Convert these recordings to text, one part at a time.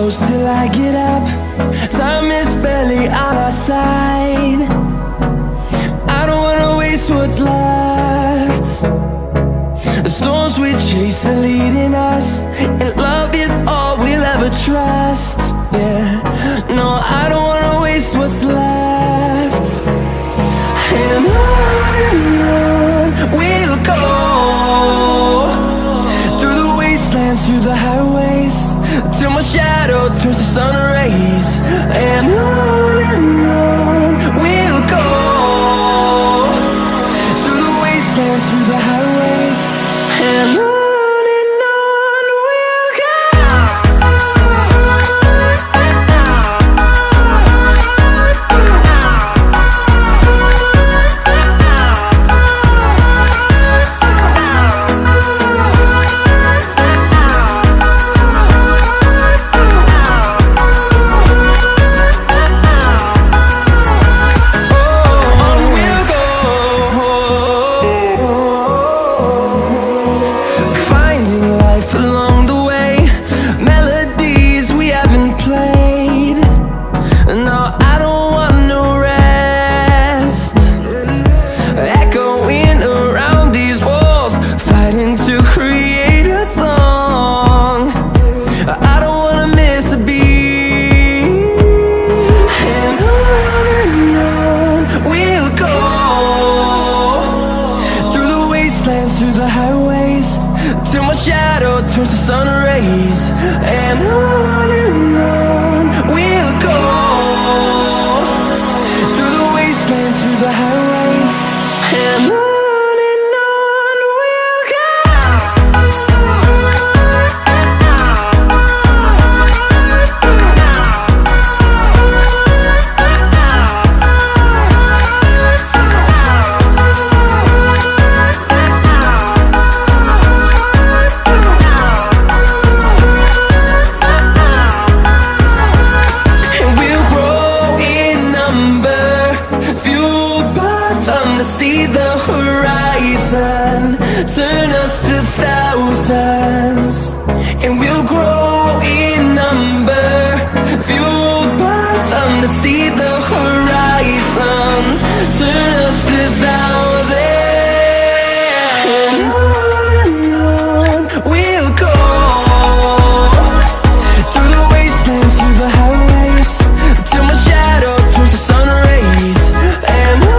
close till I get up. Time is barely on our side. I don't wanna waste what's left. The storms we chase are leading us, and love is all we'll ever trust. Yeah, no, I don't wanna waste what's left. And on we'll go, through the wastelands, through the highways, till my shadow turns to sun rays. And on we'll go, through the wastelands, through the highways, and on we'll go. Turns to sun rays, and on we'll go, through the wastelands, through the highways, and on we'll go. See the horizon, turn us to thousands, and we'll grow in number, fueled by them. To see the horizon, turn us to thousands, and on we'll go, through the wastelands, through the highways, till my shadow turns to sun rays, and on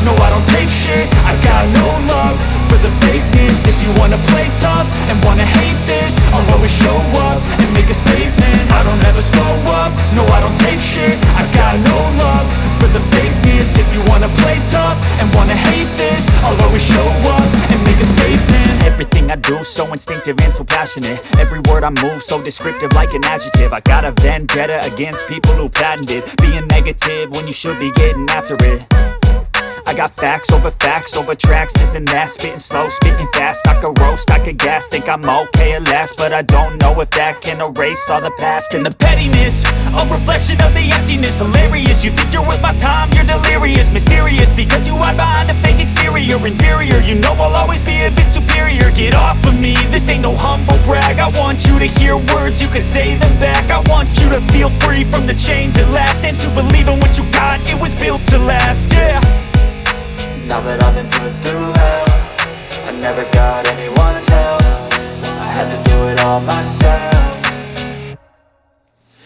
no, I don't take shit. I got no love for the fakeness. If you wanna play tough and wanna hate this, I'll always show up and make a statement. I don't ever slow up, no, I don't take shit. I got no love for the fakeness. If you wanna play tough and wanna hate this, I'll always show up and make a statement. Everything I do so instinctive and so passionate. Every word I move so descriptive like an adjective. I got a vendetta against people who patented being negative when you should be getting after it. I got facts over tracks, this and that. Spitting slow, spitting fast, I could roast, I could gas. Think I'm okay at last, but I don't know if that can erase all the past. And the pettiness, a reflection of the emptiness. Hilarious, you think you're worth my time, you're delirious. Mysterious, because you hide behind a fake exterior. Inferior, you know I'll always be a bit superior. Get off of me, this ain't no humble brag. I want you to hear words, you can say them back. I want you to feel free from the chains at last, and to believe in what you got, it was built to last, yeah. Now that I've been put through hell, I never got anyone's help. I had to do it all myself.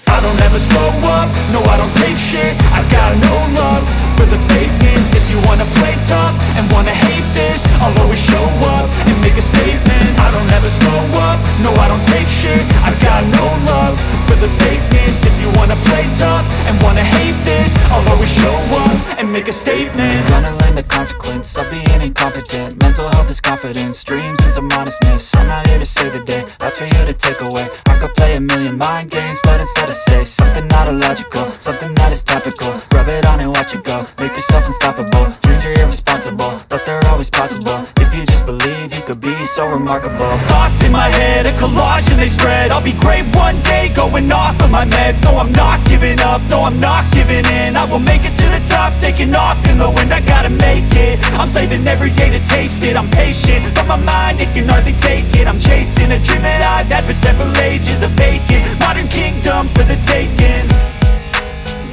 I don't ever slow up, no, I don't take shit. I got no love for the fakeness. If you wanna play tough and wanna hate this, I'll always show up and make a statement. I don't ever slow up, no, I don't take shit. I got no love for the fakeness. If you wanna play tough and wanna hate this, I'll always show up and make a statement. Gonna learn the consequence of being incompetent. Mental health is confidence, dreams and some honestness. I'm not here to save the day, that's for you to take away. I could play a million mind games, but instead I say something not illogical, something that is topical. Rub it on and watch it go, make yourself unstoppable. Dreams are irresponsible, but they're always possible. If you just believe, you could be so remarkable. Thoughts in my head, a collage and they spread. I'll be great one day, going off of my meds. No, I'm not giving up, no, I'm not giving in. I will make it to the top, taking off in the wind. I gotta make it, I'm saving every day to taste it. I'm patient, but my mind, it can hardly take it. I'm chasing a dream that I've had for several ages. A vacant, modern kingdom for the taking.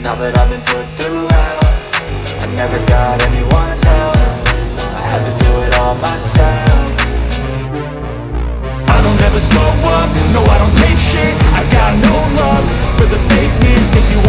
Now that I've been put through hell, I never got anyone's help. I had to do it all myself. I don't ever slow up, no I don't take shit. I got no love for the fakeness. If you